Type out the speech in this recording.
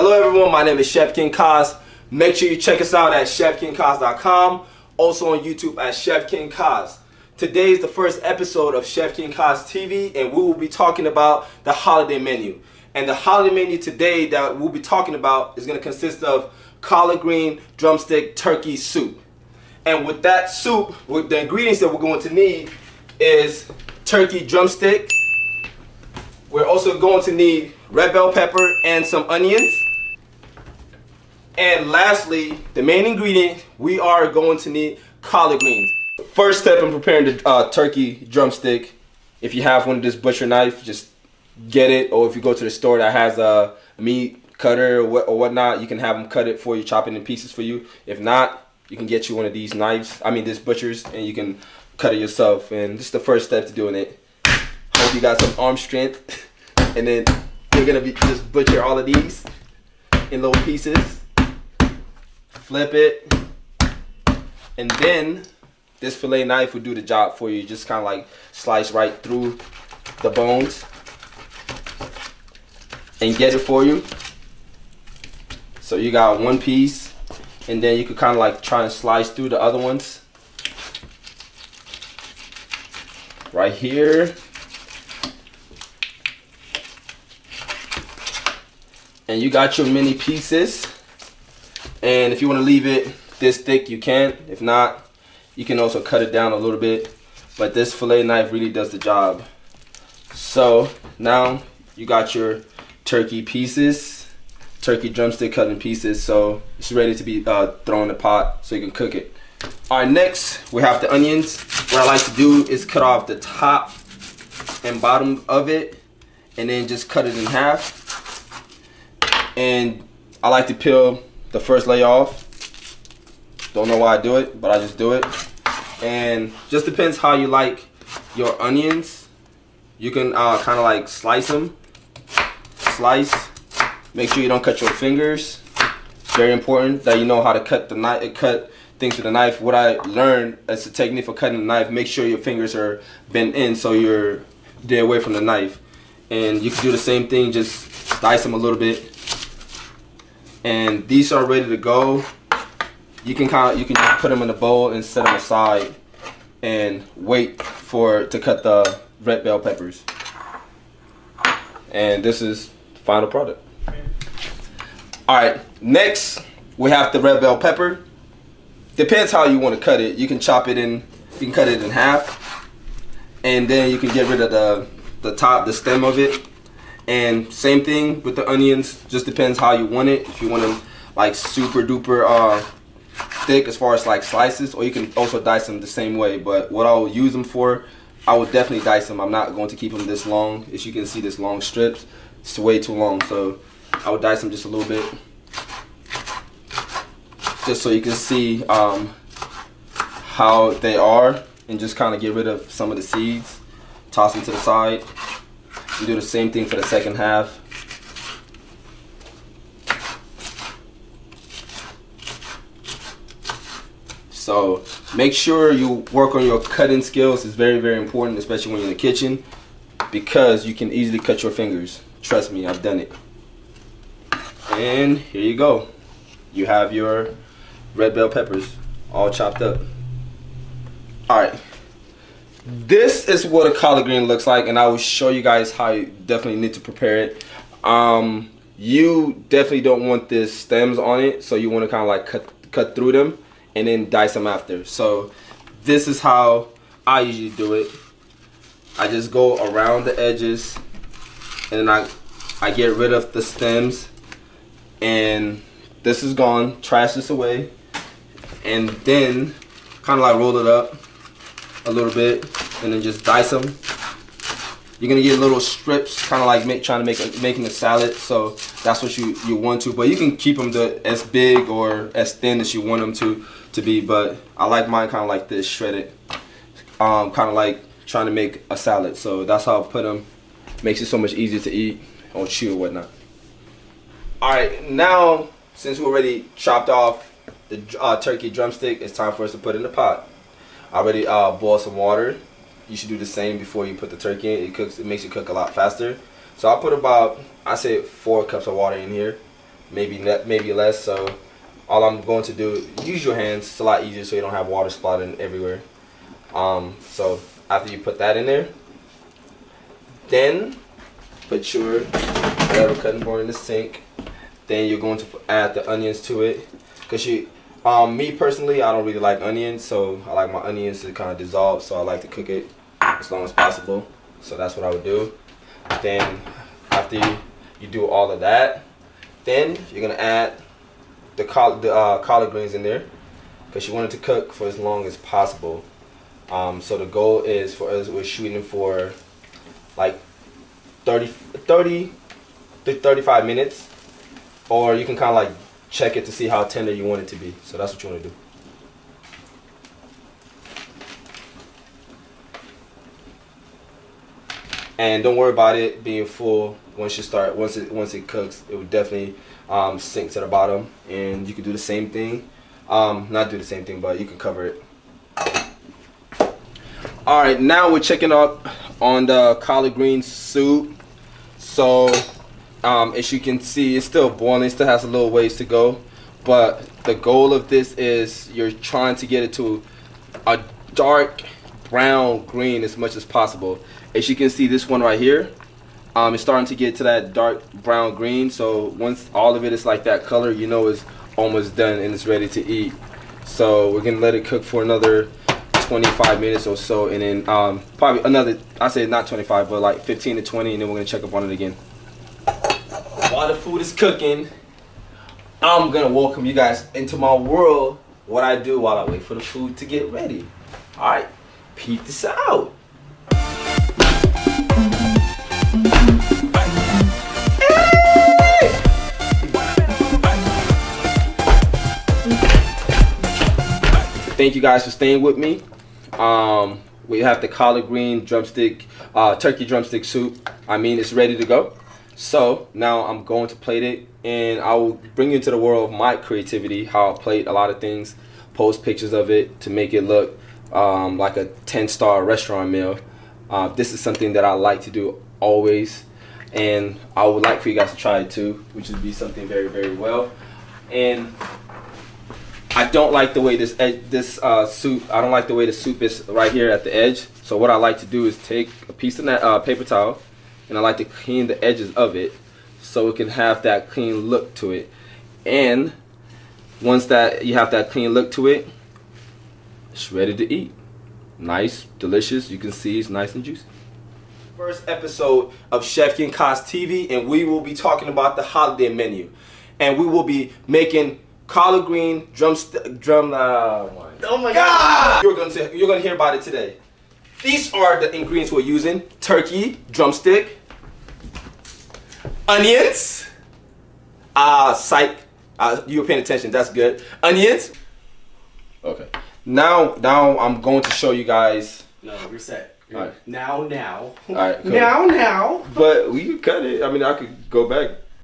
Hello everyone, my name is Chef King Kaz. Make sure you check us out at chefkingkaz.com, also on YouTube at Chef King Kaz. Today is the first episode of Chef King Kaz TV, and we will be talking about the holiday menu. And the holiday menu today that we'll be talking about is going to consist of collard green drumstick turkey soup. And with that soup, with the ingredients that we're going to need is turkey drumstick. We're also going to need red bell pepper and some onions. And lastly, the main ingredient, we are going to need collard greens. First step in preparing the turkey drumstick, if you have one of this butcher knife, just get it. Or if you go to the store that has a meat cutter or whatnot, you can have them cut it for you, chop it in pieces for you. If not, you can get you one of these knives, this butchers, and you can cut it yourself. And this is the first step to doing it. Hope you got some arm strength. And then you're gonna be just butcher all of these in little pieces. Flip it, and then this fillet knife will do the job for you. Just kind of like slice right through the bones and get it for you. So you got one piece, and then you could kind of like try and slice through the other ones right here. And you got your mini pieces. And if you want to leave it this thick, you can. If not, you can also cut it down a little bit. But this fillet knife really does the job. So now you got your turkey pieces, turkey drumstick cut in pieces. So it's ready to be thrown in the pot so you can cook it. All right, next we have the onions. What I like to do is cut off the top and bottom of it, and then just cut it in half. And I like to peel the first layer off. Don't know why I do it, but I just do it. And just depends how you like your onions. You can kind of like slice them. Slice. Make sure you don't cut your fingers. It's very important that you know how to cut the knife, cut things with a knife. What I learned as a technique for cutting a knife, make sure your fingers are bent in so they're away from the knife. And you can do the same thing, just dice them a little bit. And these are ready to go. You can just put them in a bowl and set them aside and wait to cut the red bell peppers. And this is the final product. Alright, next we have the red bell pepper. Depends how you want to cut it. You can chop it in, you can cut it in half, and then you can get rid of the stem of it. And same thing with the onions, just depends how you want it. If you want them like super duper thick as far as like slices, or you can also dice them the same way. But what I will use them for, I would definitely dice them. I'm not going to keep them this long. As you can see, this long strips, it's way too long. So I would dice them just a little bit, just so you can see how they are, and just kind of get rid of some of the seeds, toss them to the side. You do the same thing for the second half. So make sure you work on your cutting skills. It's very, very important, especially when you're in the kitchen, because you can easily cut your fingers. Trust me, I've done it. And here you go. You have your red bell peppers all chopped up. All right. This is what a collard green looks like, and I will show you guys how you definitely need to prepare it. You definitely don't want the stems on it, so you want to kind of like cut through them and then dice them after. So this is how I usually do it. I just go around the edges, and then I get rid of the stems, and this is gone. Trash this away, and then kind of like roll it up a little bit, and then just dice them. You're gonna get little strips, kind of like making a salad. So that's what you want to. But you can keep them as big or as thin as you want them to be. But I like mine kind of like this, shredded, kind of like trying to make a salad. So that's how I put them. Makes it so much easier to eat or chew or whatnot. All right, now since we already chopped off the turkey drumstick, it's time for us to put it in the pot. I already boiled some water. You should do the same before you put the turkey in. It makes it cook a lot faster. So I'll put about, I say 4 cups of water in here. maybe less. So all I'm going to do, use your hands. It's a lot easier so you don't have water splatting everywhere. So after you put that in there, then put your whatever cutting board in the sink. Then you're going to add the onions to it. Cause me personally, I don't really like onions, so I like my onions to kind of dissolve. So I like to cook it as long as possible. So that's what I would do. Then after you do all of that, then you're gonna add the collard greens in there, because you want it to cook for as long as possible. So the goal is for us, we're shooting for like 30 to 35 minutes, or you can kind of like check it to see how tender you want it to be. So that's what you want to do. And don't worry about it being full. Once it cooks, it will definitely sink to the bottom. And you can do the same thing. Not do the same thing, but you can cover it. All right, now we're checking up on the collard green soup. So as you can see, it's still boiling. It still has a little ways to go. But the goal of this is you're trying to get it to a dark brown green as much as possible. As you can see, this one right here, it's starting to get to that dark brown green. So once all of it is like that color, you know it's almost done and it's ready to eat. So we're gonna let it cook for another 25 minutes or so, and then probably another, I say not 25, but like 15 to 20, and then we're gonna check up on it again. While the food is cooking, I'm gonna welcome you guys into my world, what I do while I wait for the food to get ready. All right, peep this out. Thank you guys for staying with me. We have the collard green drumstick, turkey drumstick soup. I mean, it's ready to go. So now I'm going to plate it, and I will bring you into the world of my creativity, how I plate a lot of things, post pictures of it to make it look like a 10-star restaurant meal. This is something that I like to do always, and I would like for you guys to try it too, which would be something very, very well. And I don't like the way this soup, I don't like the way the soup is right here at the edge. So what I like to do is take a piece of that paper towel, and I like to clean the edges of it so it can have that clean look to it. And once that you have that clean look to it, it's ready to eat. Nice, delicious. You can see it's nice and juicy. First episode of Chef King Kass TV, and we will be talking about the holiday menu, and we will be making collard green oh my God! You're gonna hear about it today. These are the ingredients we're using: turkey drumstick, onions. You were paying attention. That's good. Onions. Okay. Now I'm going to show you guys. No, we're set. All right. Now. All right. Cool. Now. But we could cut it. I mean, I could go back.